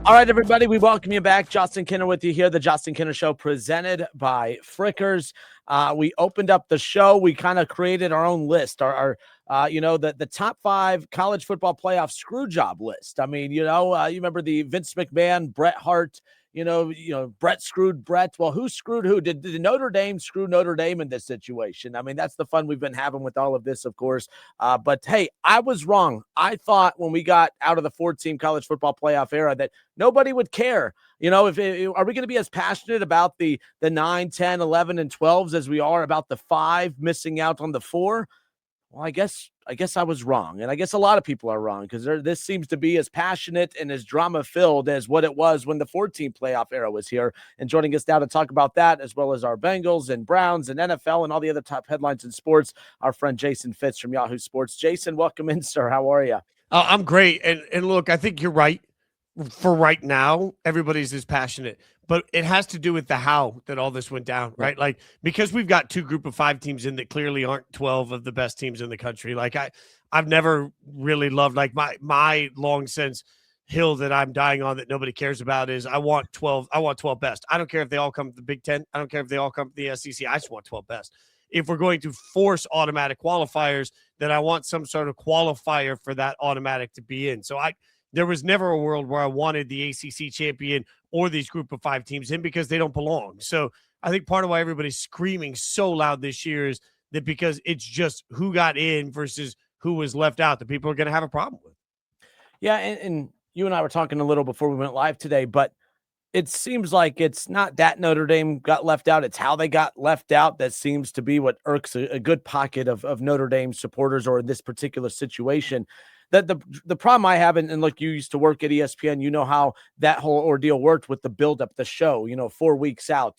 All right, everybody, we welcome you back. Justin Kinner with you here. The Justin Kinner Show presented by Frickers. We opened up the show. We kind of created our own list, the top 5 college football playoff screw job list. I mean, you remember the Vince McMahon, Bret Hart, Brett screwed Brett. Well, who screwed who? Did Notre Dame screw Notre Dame in this situation? I mean, that's the fun we've been having with all of this, of course. But hey, I was wrong. I thought when we got out of the 4-team college football playoff era that nobody would care. Are we going to be as passionate about the 9, 10, 11, and 12s as we are about the 5 missing out on the 4? Well, I guess I was wrong, and I guess a lot of people are wrong because this seems to be as passionate and as drama-filled as what it was when the 14 playoff era was here. And joining us now to talk about that, as well as our Bengals and Browns and NFL and all the other top headlines in sports, our friend Jason Fitz from Yahoo Sports. Jason, welcome in, sir. How are you? I'm great, and look, I think you're right. For right now, everybody's as passionate, but it has to do with the how that all this went down, right? Like, because we've got 2 group of 5 teams in that clearly aren't 12 of the best teams in the country. Like, I've never really loved, like, my long since hill that I'm dying on that nobody cares about is I want 12 best. I don't care if they all come to the Big Ten. I don't care if they all come to the SEC. I just want 12 best. If we're going to force automatic qualifiers, then I want some sort of qualifier for that automatic to be in. So there was never a world where I wanted the ACC champion or these group of 5 teams in because they don't belong. So I think part of why everybody's screaming so loud this year is that because it's just who got in versus who was left out that people are going to have a problem with. Yeah, and you and I were talking a little before we went live today, but it seems like it's not that Notre Dame got left out. It's how they got left out that seems to be what irks a good pocket of Notre Dame supporters, or in this particular situation. That the problem I have, and look, you used to work at ESPN, you know how that whole ordeal worked with the build-up, the show, 4 weeks out,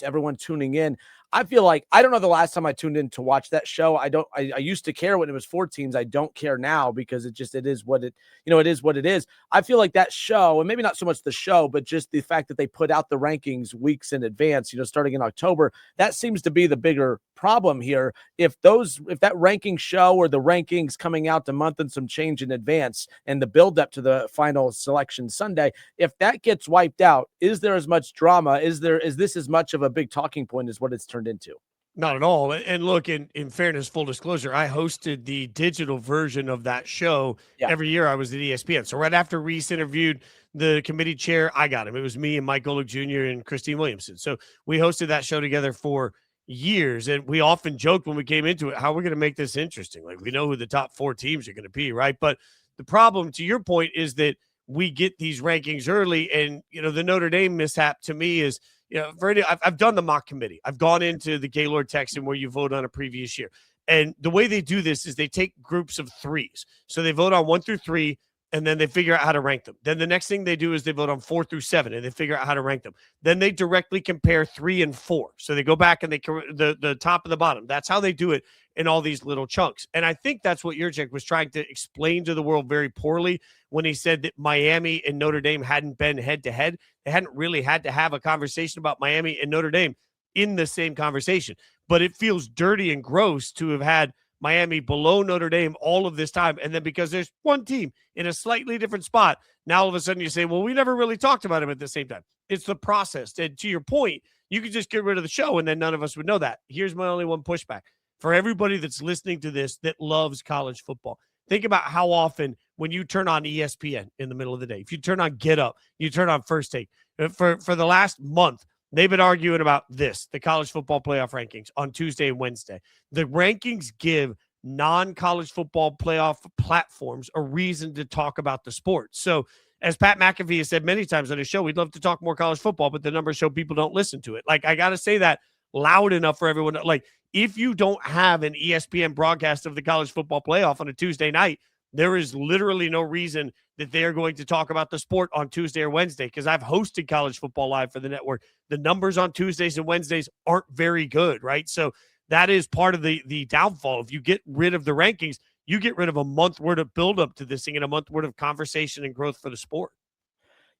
everyone tuning in. I feel like, I don't know the last time I tuned in to watch that show. I used to care when it was 4 teams. I don't care now because it is what it is what it is. I feel like that show, and maybe not so much the show, but just the fact that they put out the rankings weeks in advance, starting in October, that seems to be the bigger problem here. If that ranking show or the rankings coming out a month and some change in advance and the build up to the final selection Sunday, if that gets wiped out, is there as much drama? Is this as much of a big talking point as what it's turned into? Not at all. And look, in fairness, full disclosure, I hosted the digital version of that show every year I was at ESPN. So right after Reese interviewed the committee chair, I got him. It was me and Mike Golick Jr. and Christine Williamson. So we hosted that show together for years. And we often joked when we came into it, how we're going to make this interesting. Like, we know who the top 4 teams are going to be, right? But the problem, to your point, is that we get these rankings early. And, the Notre Dame mishap to me is, I've done the mock committee. I've gone into the Gaylord Texan where you vote on a previous year. And the way they do this is they take groups of 3s. So they vote on 1 through 3, and then they figure out how to rank them. Then the next thing they do is they vote on 4 through 7, and they figure out how to rank them. Then they directly compare 3 and 4. So they go back and they the top and the bottom. That's how they do it in all these little chunks. And I think that's what Yurchek was trying to explain to the world very poorly when he said that Miami and Notre Dame hadn't been head-to-head. They hadn't really had to have a conversation about Miami and Notre Dame in the same conversation. But it feels dirty and gross to have had Miami below Notre Dame all of this time. And then because there's one team in a slightly different spot, now all of a sudden you say, well, we never really talked about him at the same time. It's the process. And to your point, you could just get rid of the show and then none of us would know that. Here's my only one pushback. For everybody that's listening to this that loves college football, think about how often when you turn on ESPN in the middle of the day, if you turn on Get Up, you turn on First Take, for the last month, they've been arguing about this, the college football playoff rankings on Tuesday and Wednesday. The rankings give non-college football playoff platforms a reason to talk about the sport. So as Pat McAfee has said many times on his show, we'd love to talk more college football, but the numbers show people don't listen to it. Like, I got to say that loud enough for everyone. Like, if you don't have an ESPN broadcast of the college football playoff on a Tuesday night, there is literally no reason that they are going to talk about the sport on Tuesday or Wednesday, because I've hosted college football live for the network. The numbers on Tuesdays and Wednesdays aren't very good, right? So that is part of the downfall. If you get rid of the rankings, you get rid of a month worth of buildup to this thing and a month worth of conversation and growth for the sport.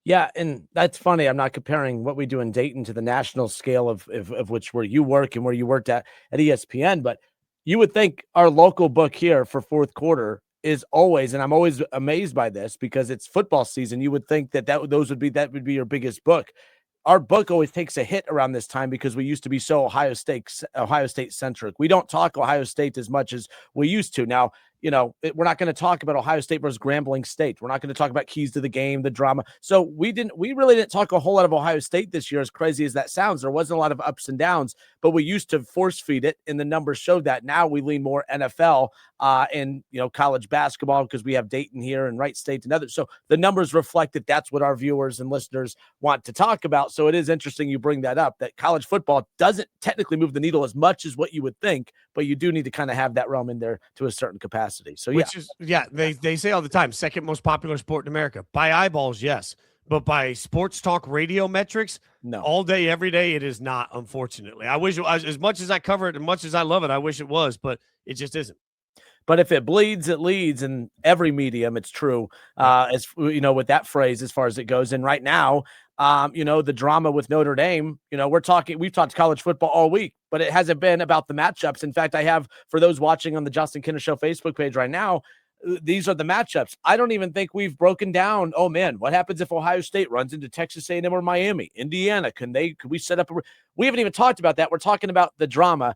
Yeah, and that's funny. I'm not comparing what we do in Dayton to the national scale of which where you work and where you worked at ESPN, but you would think our local book here for fourth quarter is always, and I'm always amazed by this because it's football season. You would think that that would be your biggest book. Our book always takes a hit around this time because we used to be so Ohio State centric. We don't talk Ohio State as much as we used to. Now, we're not going to talk about Ohio State versus Grambling State. We're not going to talk about keys to the game, the drama. So we really didn't talk a whole lot of Ohio State this year, as crazy as that sounds. There wasn't a lot of ups and downs, but we used to force feed it, and the numbers showed that. Now we lean more NFL and college basketball because we have Dayton here and Wright State and others. So the numbers reflect that that's what our viewers and listeners want to talk about. So it is interesting you bring that up, that college football doesn't technically move the needle as much as what you would think, but you do need to kind of have that realm in there to a certain capacity. So they say all the time, second most popular sport in America. By eyeballs, yes. But by sports talk radio metrics, no. All day, every day, it is not, unfortunately. I wish it was, as much as I cover it and much as I love it, I wish it was, but it just isn't. But if it bleeds, it leads in every medium. It's true, as with that phrase, as far as it goes. And right now, the drama with Notre Dame, we've talked college football all week, but it hasn't been about the matchups. In fact, I have, for those watching on the Justin Kinner Show Facebook page right now, these are the matchups. I don't even think we've broken down, oh man, what happens if Ohio State runs into Texas A&M or Miami, Indiana? Could we set up we haven't even talked about that. We're talking about the drama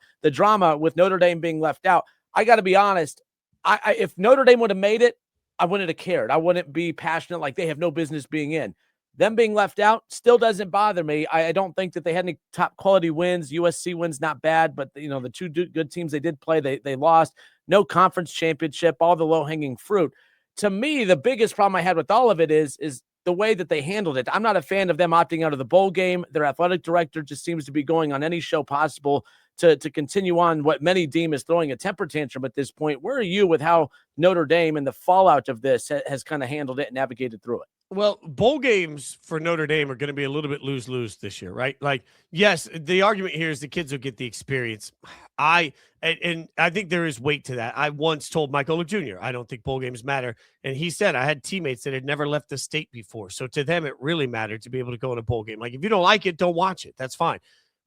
with Notre Dame being left out. I got to be honest. If Notre Dame would have made it, I wouldn't have cared. I wouldn't be passionate like they have no business being in. Them being left out still doesn't bother me. I don't think that they had any top quality wins. USC wins not bad, but the two good teams they did play, they lost. No conference championship, all the low-hanging fruit. To me, the biggest problem I had with all of it is the way that they handled it. I'm not a fan of them opting out of the bowl game. Their athletic director just seems to be going on any show possible to continue on what many deem as throwing a temper tantrum at this point. Where are you with how Notre Dame and the fallout of this has kind of handled it and navigated through it? Well, bowl games for Notre Dame are going to be a little bit lose-lose this year, right? Like, yes, the argument here is the kids will get the experience. I think there is weight to that. I once told Michael Luke Jr., I don't think bowl games matter. And he said, I had teammates that had never left the state before. So to them, it really mattered to be able to go in a bowl game. Like, if you don't like it, don't watch it. That's fine.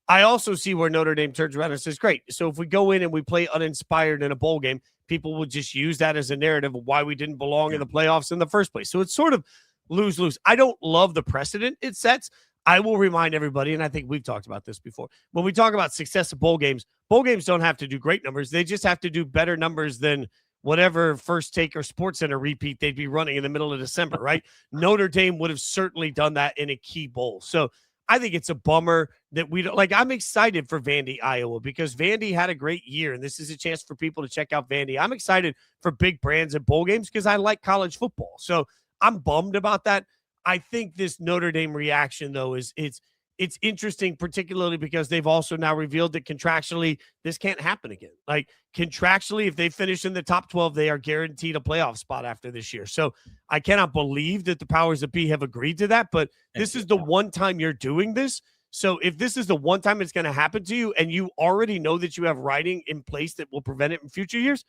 I also see where Notre Dame turns around and says, great. So if we go in and we play uninspired in a bowl game, people will just use that as a narrative of why we didn't belong in the playoffs in the first place. So it's sort of lose-lose. I don't love the precedent it sets. I will remind everybody, and I think we've talked about this before, when we talk about success of bowl games don't have to do great numbers. They just have to do better numbers than whatever First Take or Sports Center repeat they'd be running in the middle of December, right? Notre Dame would have certainly done that in a key bowl. So I think it's a bummer that we don't I'm excited for Vandy, Iowa, because Vandy had a great year, and this is a chance for people to check out Vandy. I'm excited for big brands and bowl games because I like college football. So I'm bummed about that. I think this Notre Dame reaction, though, it's interesting, particularly because they've also now revealed that contractually this can't happen again. Like, contractually, if they finish in the top 12, they are guaranteed a playoff spot after this year. So I cannot believe that the powers that be have agreed to that, but this is the one time you're doing this. So if this is the one time it's going to happen to you and you already know that you have writing in place that will prevent it in future years,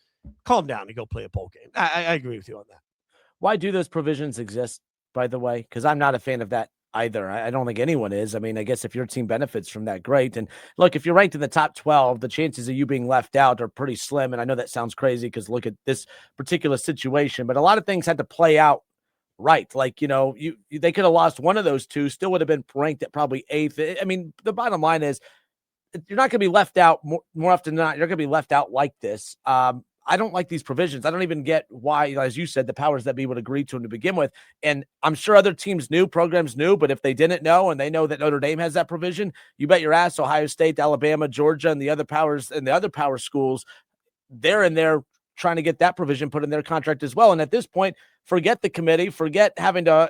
calm down and go play a bowl game. I agree with you on that. Why do those provisions exist, by the way? Because I'm not a fan of that either. I don't think anyone is. I mean, I guess if your team benefits from that, great. And look, if you're ranked in the top 12, the chances of you being left out are pretty slim. And I know that sounds crazy because look at this particular situation, but a lot of things had to play out right. Like, they could have lost one of those two, still would have been ranked at probably 8th. I mean, the bottom line is you're not going to be left out more often than not. You're going to be left out like this. I don't like these provisions. I don't even get why, as you said, the powers that be would agree to them to begin with. And I'm sure other teams knew, programs knew, but if they didn't know and they know that Notre Dame has that provision, you bet your ass Ohio State, Alabama, Georgia, and the other powers and the other power schools, they're in there trying to get that provision put in their contract as well. And at this point, forget the committee, forget having to,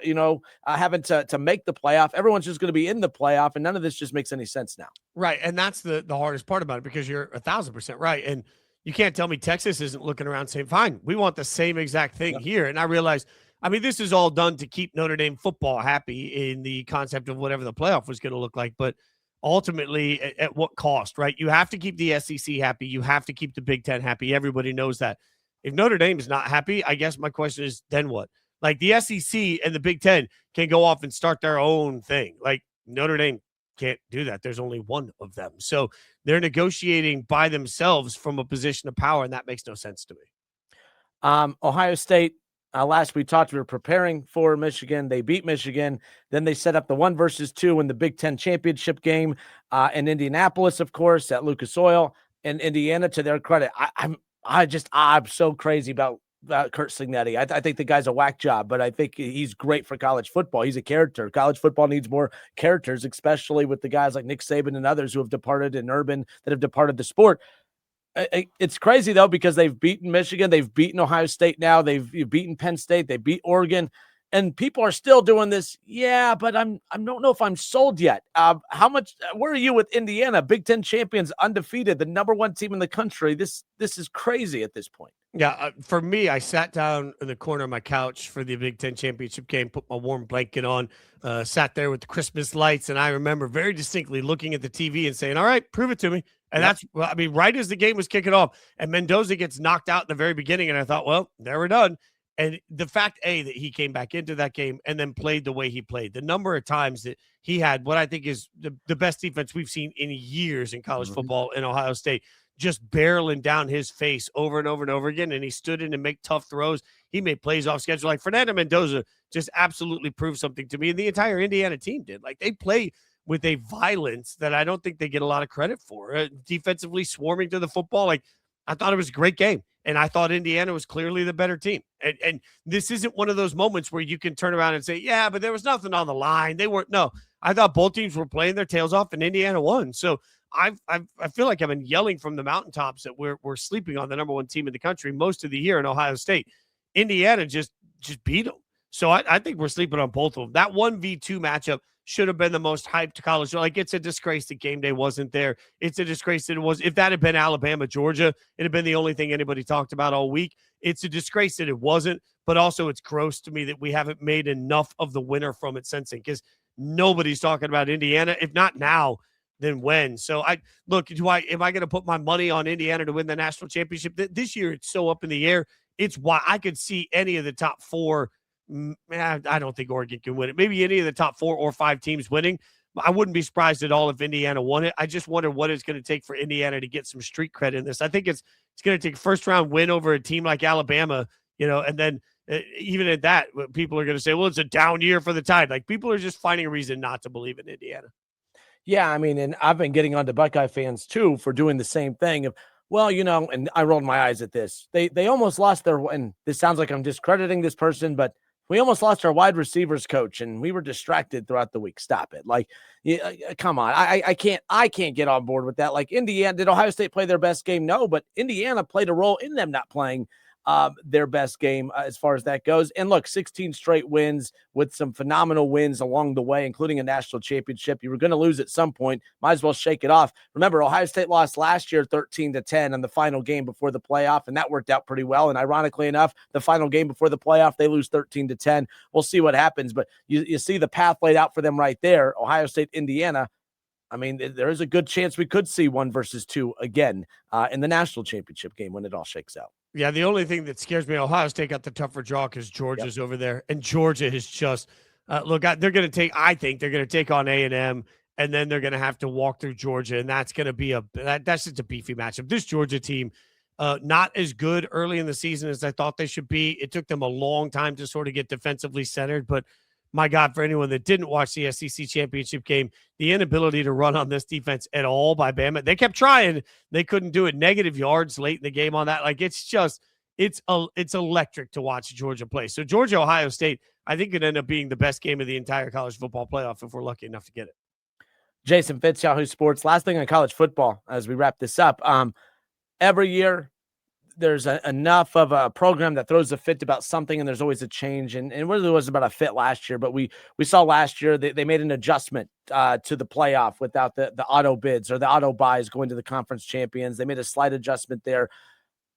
having to make the playoff. Everyone's just going to be in the playoff, and none of this just makes any sense now. Right. And that's the hardest part about it, because you're 1,000% right. And you can't tell me Texas isn't looking around saying, fine, we want the same exact thing here. And I realize, this is all done to keep Notre Dame football happy in the concept of whatever the playoff was going to look like. But ultimately, at what cost, right? You have to keep the SEC happy. You have to keep the Big Ten happy. Everybody knows that. If Notre Dame is not happy, I guess my question is, then what? Like, the SEC and the Big Ten can go off and start their own thing. Like, Notre Dame can't do that. There's only one of them. So they're negotiating by themselves from a position of power, and that makes no sense to me. Ohio State, last we talked, we were preparing for Michigan. They beat Michigan. Then they set up the 1-2 in the Big Ten championship game in Indianapolis, of course, at Lucas Oil. And Indiana, to their credit, I'm so crazy about Kurt Signetti. I think the guy's a whack job, but I think he's great for college football. He's a character. College football needs more characters, especially with the guys like Nick Saban and others who have departed, and Urban that have departed the sport. It's crazy though, because they've beaten Michigan, they've beaten Ohio State. Now they've beaten Penn State, they beat Oregon, and people are still doing this. Yeah, but I don't know if I'm sold yet. Where are you with Indiana, Big Ten champions, undefeated, the number one team in the country? This is crazy at this point. Yeah, for me, I sat down in the corner of my couch for the Big Ten championship game, put my warm blanket on, sat there with the Christmas lights, and I remember very distinctly looking at the TV and saying, all right, prove it to me. And that's, right as the game was kicking off, and Mendoza gets knocked out in the very beginning, and I thought, well, there we're done. And the fact, that he came back into that game and then played the way he played, the number of times that he had what I think is the best defense we've seen in years in college football in Ohio State, just barreling down his face over and over and over again. And he stood in and make tough throws. He made plays off schedule. Like Fernando Mendoza just absolutely proved something to me. And the entire Indiana team did. Like, they play with a violence that I don't think they get a lot of credit for. Defensively swarming to the football. Like, I thought it was a great game. And I thought Indiana was clearly the better team. And this isn't one of those moments where you can turn around and say, yeah, but there was nothing on the line. They weren't. No, I thought both teams were playing their tails off and Indiana won. So I feel like I've been yelling from the mountaintops that we're sleeping on the number one team in the country most of the year in Ohio State. Indiana just beat them. So I think we're sleeping on both of them. That 1v2 matchup should have been the most hyped college. Like, it's a disgrace that game day wasn't there. It's a disgrace that it was. If that had been Alabama, Georgia, it'd have been the only thing anybody talked about all week. It's a disgrace that it wasn't, but also it's gross to me that we haven't made enough of the winner from it since then, because nobody's talking about Indiana. If not now, then when? So am I going to put my money on Indiana to win the national championship? This year, it's so up in the air. It's why I could see any of the top four. I don't think Oregon can win it. Maybe any of the top 4 or 5 teams winning. I wouldn't be surprised at all if Indiana won it. I just wonder what it's going to take for Indiana to get some street cred in this. I think it's going to take a first-round win over a team like Alabama, and then even at that, people are going to say, well, it's a down year for the Tide. Like, people are just finding a reason not to believe in Indiana. Yeah, I mean, and I've been getting onto Buckeye fans, too, for doing the same thing of, well, and I rolled my eyes at this. They almost lost and this sounds like I'm discrediting this person, but we almost lost our wide receivers coach, and we were distracted throughout the week. Stop it. Like, come on. I can't get on board with that. Like, Indiana, did Ohio State play their best game? No, but Indiana played a role in them not playing their best game as far as that goes. And look, 16 straight wins with some phenomenal wins along the way, including a national championship. You were going to lose at some point. Might as well shake it off. Remember, Ohio State lost last year 13-10 in the final game before the playoff, and that worked out pretty well. And ironically enough, the final game before the playoff, they lose 13-10. We'll see what happens, but you see the path laid out for them right there. Ohio State, Indiana. I mean, there is a good chance we could see 1-2 again in the national championship game when it all shakes out. Yeah, the only thing that scares me, Ohio State got the tougher draw because Georgia's over there, and Georgia is just they're going to take. I think they're going to take on A&M, and then they're going to have to walk through Georgia, and that's going to be that's just a beefy matchup. This Georgia team, not as good early in the season as I thought they should be. It took them a long time to sort of get defensively centered, but my God, for anyone that didn't watch the SEC championship game, the inability to run on this defense at all by Bama, they kept trying. They couldn't do it. Negative yards late in the game on that. Like, it's electric to watch Georgia play. So Georgia, Ohio State, I think could end up being the best game of the entire college football playoff if we're lucky enough to get it. Jason Fitz, Yahoo Sports. Last thing on college football as we wrap this up. Every year, there's enough of a program that throws a fit about something, and there's always a change. And it really was about a fit last year, but we saw last year they made an adjustment to the playoff without the auto bids or the auto buys going to the conference champions. They made a slight adjustment there.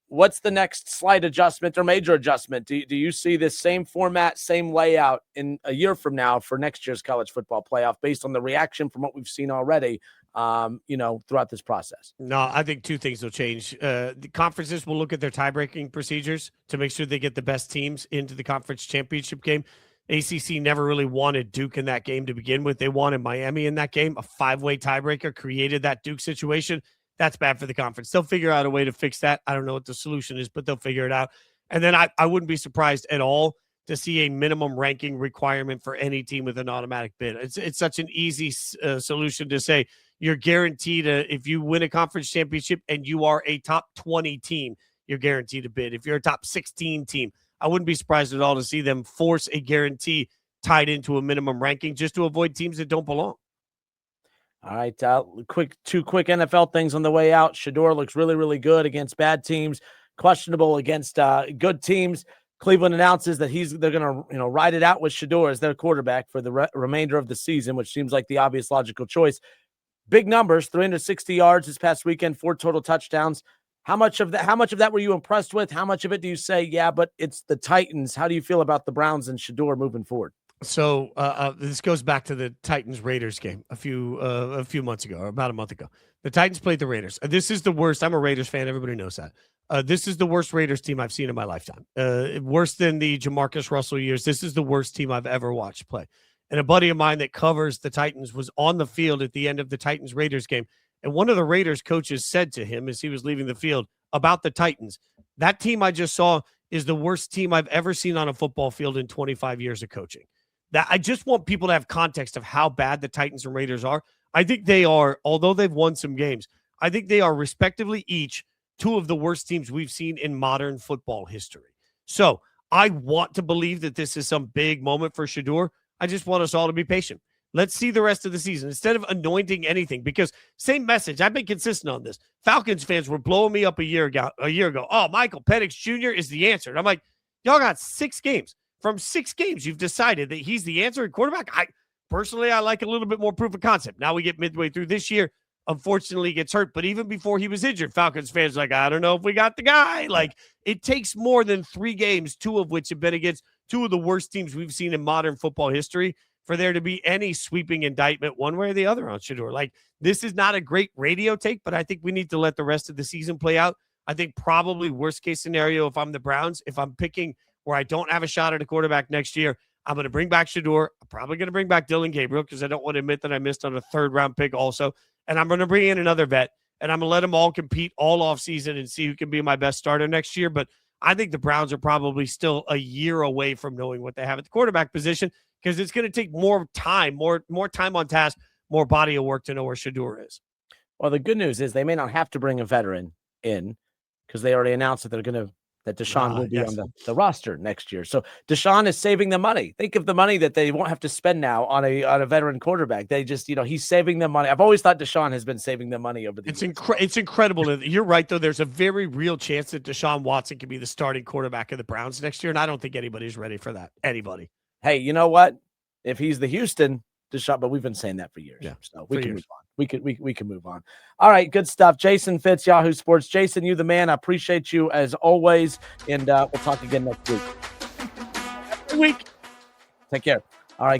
What's the next slight adjustment or major adjustment? Do you see this same format, same layout in a year from now for next year's college football playoff based on the reaction from what we've seen already, throughout this process? No, I think 2 things will change. The conferences will look at their tie-breaking procedures to make sure they get the best teams into the conference championship game. ACC never really wanted Duke in that game to begin with. They wanted Miami in that game. A 5-way tiebreaker created that Duke situation. That's bad for the conference. They'll figure out a way to fix that. I don't know what the solution is, but they'll figure it out. And then I wouldn't be surprised at all to see a minimum ranking requirement for any team with an automatic bid. It's such an easy solution to say you're guaranteed if you win a conference championship and you are a top 20 team, you're guaranteed a bid. If you're a top 16 team, I wouldn't be surprised at all to see them force a guarantee tied into a minimum ranking just to avoid teams that don't belong. All right, two quick NFL things on the way out. Shedeur looks really, really good against bad teams, questionable against good teams. Cleveland announces that they're going to ride it out with Shedeur as their quarterback for the remainder of the season, which seems like the obvious logical choice. Big numbers, 360 yards this past weekend, 4 total touchdowns. How much of that were you impressed with? How much of it do you say, yeah, but it's the Titans? How do you feel about the Browns and Shedeur moving forward? So this goes back to the Titans-Raiders game a few months ago, or about a month ago. The Titans played the Raiders. This is the worst. I'm a Raiders fan. Everybody knows that. This is the worst Raiders team I've seen in my lifetime. Worse than the Jamarcus Russell years. This is the worst team I've ever watched play. And a buddy of mine that covers the Titans was on the field at the end of the Titans-Raiders game. And one of the Raiders coaches said to him as he was leaving the field about the Titans, that team I just saw is the worst team I've ever seen on a football field in 25 years of coaching. That I just want people to have context of how bad the Titans and Raiders are. I think they are, although they've won some games, I think they are respectively each 2 of the worst teams we've seen in modern football history. So I want to believe that this is some big moment for Shedeur. I just want us all to be patient. Let's see the rest of the season instead of anointing anything, because same message. I've been consistent on this. Falcons fans were blowing me up a year ago. Oh, Michael Penix Jr. is the answer. And I'm like, y'all got 6 games. From 6 games, you've decided that he's the answer at quarterback. I like a little bit more proof of concept. Now we get midway through this year. Unfortunately, he gets hurt. But even before he was injured, Falcons fans like, I don't know if we got the guy. Like, it takes more than 3 games, 2 of which have been against 2 of the worst teams we've seen in modern football history, for there to be any sweeping indictment one way or the other on Shedeur. Like, this is not a great radio take, but I think we need to let the rest of the season play out. I think probably worst case scenario, if I'm the Browns, if I'm picking where I don't have a shot at a quarterback next year, I'm going to bring back Shedeur. I'm probably going to bring back Dylan Gabriel because I don't want to admit that I missed on a 3rd-round pick also. And I'm going to bring in another vet, and I'm going to let them all compete all offseason and see who can be my best starter next year. But I think the Browns are probably still a year away from knowing what they have at the quarterback position, because it's going to take more time, more time on task, more body of work to know where Shedeur is. Well, the good news is they may not have to bring a veteran in, because they already announced that that Deshaun will be on the roster next year. So Deshaun is saving them money. Think of the money that they won't have to spend now on a veteran quarterback. They just, he's saving them money. I've always thought Deshaun has been saving them money over the years. It's incredible. You're right, though. There's a very real chance that Deshaun Watson could be the starting quarterback of the Browns next year, and I don't think anybody's ready for that. Anybody. Hey, you know what? If he's the Houston Deshaun, but we've been saying that for years. Yeah, so we can move on. We can move on. All right, good stuff. Jason Fitz, Yahoo Sports. Jason, you the man. I appreciate you as always, and we'll talk again next week. Every week. Take care.